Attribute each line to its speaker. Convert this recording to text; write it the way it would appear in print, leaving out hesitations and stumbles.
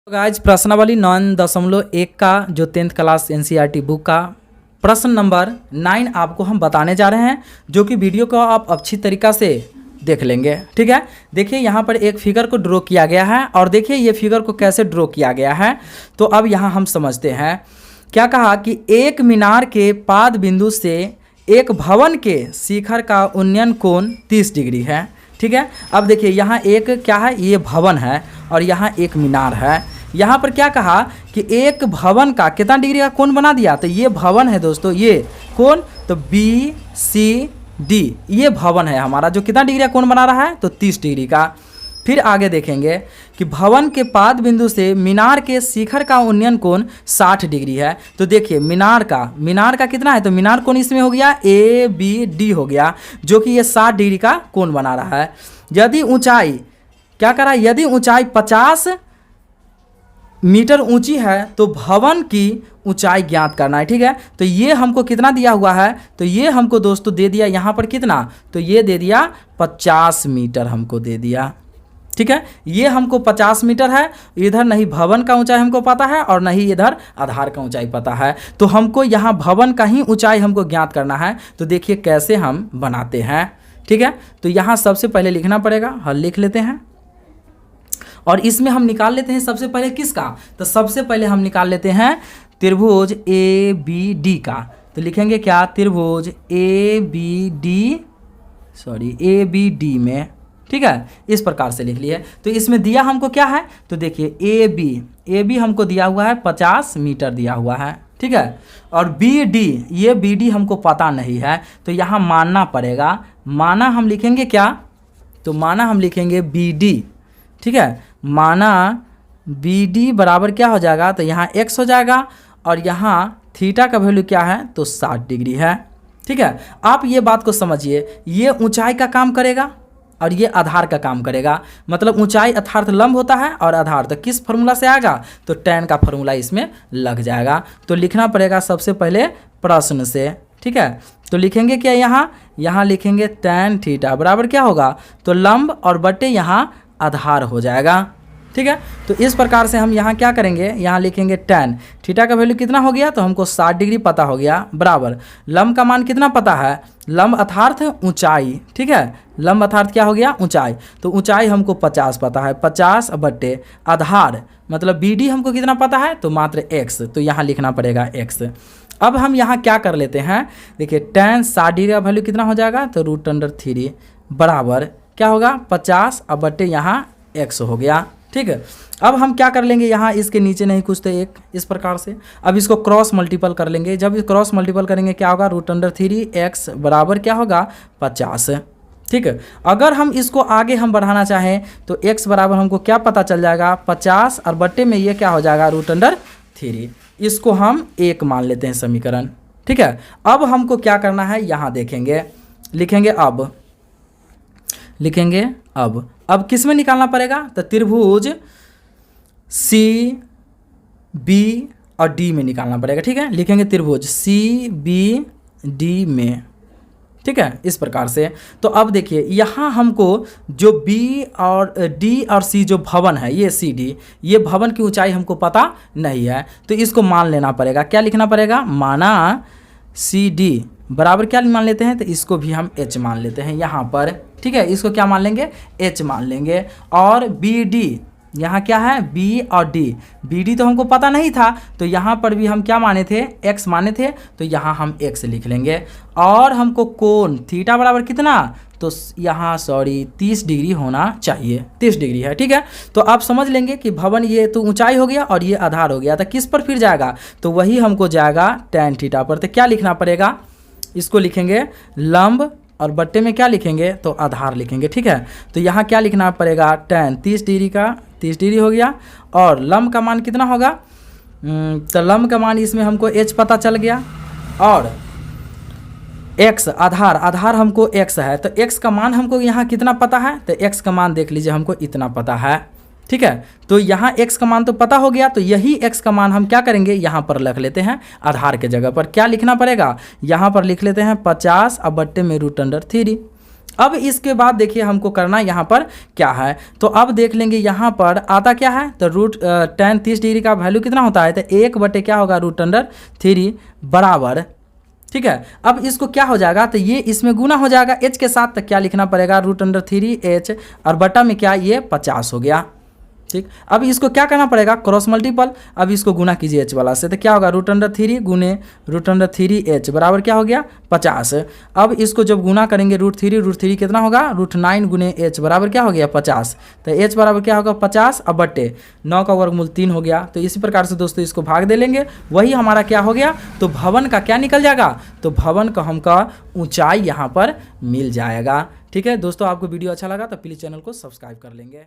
Speaker 1: तो गाइज प्रश्नावली 9.1 का जो 10th क्लास एनसीईआरटी बुक का प्रश्न नंबर 9 आपको हम बताने जा रहे हैं, जो कि वीडियो को आप अच्छी तरीक़ा से देख लेंगे। ठीक है, देखिए यहाँ पर एक फिगर को ड्रॉ किया गया है और देखिए ये फिगर को कैसे ड्रॉ किया गया है। तो अब यहाँ हम समझते हैं क्या कहा कि एक मीनार के पाद बिंदु से एक भवन के शिखर का उन्नयन कोण 30 डिग्री है। ठीक है, अब देखिए यहाँ एक क्या है, ये भवन है और यहाँ एक मीनार है। यहाँ पर क्या कहा कि एक भवन का कितना डिग्री का कोण बना दिया, तो ये भवन है दोस्तों, ये कोण तो BCD ये भवन है हमारा, जो कितना डिग्री का कोण बना रहा है तो 30 डिग्री का। फिर आगे देखेंगे कि भवन के पाद बिंदु से मीनार के शिखर का उन्नयन कोण 60 डिग्री है। तो देखिए मीनार का कितना है, तो मीनार कोण इसमें हो गया ABD हो गया, जो कि ये 60 डिग्री का कोण बना रहा है। यदि ऊंचाई क्या करा, यदि ऊंचाई 50 मीटर ऊंची है तो भवन की ऊंचाई ज्ञात करना है। ठीक है, तो ये हमको कितना दिया हुआ है, तो ये हमको दोस्तों दे दिया यहाँ पर कितना, तो ये दे दिया 50 मीटर हमको दे दिया। ठीक है, ये हमको 50 मीटर है, इधर नहीं भवन का ऊंचाई हमको पता है और नहीं इधर आधार का ऊंचाई पता है, तो हमको यहाँ भवन का ही ऊंचाई हमको ज्ञात करना है। तो देखिए कैसे हम बनाते हैं। ठीक है, तो यहाँ सबसे पहले लिखना पड़ेगा, हल लिख लेते हैं और इसमें हम निकाल लेते हैं सबसे पहले किसका, तो सबसे पहले हम निकाल लेते हैं त्रिभुज ABD का। तो लिखेंगे क्या, त्रिभुज ABD में। ठीक है, इस प्रकार से लिख लिए। तो इसमें दिया हमको क्या है, तो देखिए AB हमको दिया हुआ है 50 मीटर दिया हुआ है। ठीक है, और BD ये BD हमको पता नहीं है, तो यहाँ मानना पड़ेगा। माना हम लिखेंगे क्या, तो माना हम लिखेंगे BD। ठीक है, माना BD बराबर क्या हो जाएगा, तो यहाँ x हो जाएगा और यहाँ थीटा का वैल्यू क्या है, तो 60 डिग्री है। ठीक है, आप ये बात को समझिए, ये ऊंचाई का काम करेगा और ये आधार का काम करेगा। मतलब ऊंचाई अर्थात लंब होता है और आधार तो किस फार्मूला से आएगा, तो tan का फार्मूला इसमें लग जाएगा। तो लिखना पड़ेगा सबसे पहले प्रश्न से। ठीक है, तो लिखेंगे क्या, यहाँ लिखेंगे tan थीटा बराबर क्या होगा, तो लंब और बटे यहाँ आधार हो जाएगा। ठीक है, तो इस प्रकार से हम यहाँ क्या करेंगे, यहाँ लिखेंगे tan थीटा का वैल्यू कितना हो गया, तो हमको 60 डिग्री पता हो गया, बराबर लंब का मान कितना पता है, लंब अर्थात ऊंचाई। ठीक है, लंब अर्थात क्या हो गया, ऊंचाई, तो ऊंचाई हमको 50 पता है, 50 बटे आधार मतलब BD हमको कितना पता है, तो मात्र x, तो यहाँ लिखना पड़ेगा x। अब हम यहाँ क्या कर लेते हैं, देखिए tan 60 डिग्री का वैल्यू कितना हो जाएगा, तो √3 बराबर क्या होगा 50 अब बटे यहाँ x हो गया। ठीक है, अब हम क्या कर लेंगे, यहाँ इसके नीचे नहीं कुछ तो एक इस प्रकार से, अब इसको क्रॉस मल्टीपल कर लेंगे। जब क्रॉस मल्टीपल करेंगे क्या होगा, √3 x बराबर क्या होगा 50। ठीक है, अगर हम इसको आगे हम बढ़ाना चाहें तो x बराबर हमको क्या पता चल जाएगा 50 और बट्टे में ये क्या हो जाएगा √3। इसको हम 1 मान लेते हैं समीकरण। ठीक है, अब हमको क्या करना है, यहाँ देखेंगे, लिखेंगे अब किस में निकालना पड़ेगा, तो त्रिभुज CB और D में निकालना पड़ेगा। ठीक है, लिखेंगे त्रिभुज CBD में। ठीक है, इस प्रकार से। तो अब देखिए यहाँ हमको जो B और D और C जो भवन है, ये CD, ये भवन की ऊंचाई हमको पता नहीं है, तो इसको मान लेना पड़ेगा। क्या लिखना पड़ेगा, माना CD बराबर क्या मान लेते हैं, तो इसको भी हम h मान लेते हैं यहाँ पर। ठीक है, इसको क्या मान लेंगे, h मान लेंगे। और BD यहाँ क्या है, B और D, BD तो हमको पता नहीं था, तो यहाँ पर भी हम क्या माने थे, x माने थे, तो यहाँ हम x लिख लेंगे। और हमको कोण थीटा बराबर कितना, तो यहाँ 30 डिग्री होना चाहिए, 30 डिग्री है। ठीक है, तो आप समझ लेंगे कि भवन ये तो ऊंचाई हो गया और ये आधार हो गया, तो किस पर फिर जाएगा, तो वही हमको जाएगा tan थीटा पर। तो क्या लिखना पड़ेगा, इसको लिखेंगे लंब और बट्टे में क्या लिखेंगे, तो आधार लिखेंगे। ठीक है, तो यहाँ क्या लिखना पड़ेगा, tan 30 डिग्री का 30 डिग्री हो गया और लंब का मान कितना होगा, तो लंब का मान इसमें हमको h पता चल गया और x आधार हमको x है, तो x का मान हमको यहाँ कितना पता है, तो x का मान देख लीजिए हमको इतना पता है। ठीक है, तो यहाँ x का मान तो पता हो गया, तो यही x का मान हम क्या करेंगे, यहाँ पर रख लेते हैं आधार के जगह पर। क्या लिखना पड़ेगा, यहाँ पर लिख लेते हैं 50 अब बट्टे में √3। अब इसके बाद देखिए हमको करना यहाँ पर क्या है, तो अब देख लेंगे यहाँ पर आता क्या है, तो रूट tan 30 डिग्री का वैल्यू कितना होता है, तो 1 बटे क्या होगा √3 बराबर, ठीक है। अब इसको क्या हो जाएगा, तो ये इसमें गुना हो जाएगा h के साथ, तो क्या लिखना पड़ेगा √3h और बटा में क्या ये 50 हो गया, ठीक। अब इसको क्या करना पड़ेगा, क्रॉस मल्टीपल, अब इसको गुना कीजिए h वाला से, तो क्या होगा √3 गुने √3h बराबर क्या हो गया 50। अब इसको जब गुना करेंगे √3 कितना होगा √9 गुने h बराबर क्या हो गया 50, तो h बराबर क्या होगा 50 अब बट्टे 9 का वर्गमूल 3 हो गया। तो इसी प्रकार से दोस्तों इसको भाग दे लेंगे, वही हमारा क्या हो गया, तो भवन का क्या निकल जाएगा, तो भवन का हमका ऊंचाई यहाँ पर मिल जाएगा। ठीक है दोस्तों, आपको वीडियो अच्छा लगा तो प्लीज़ चैनल को सब्सक्राइब कर लेंगे।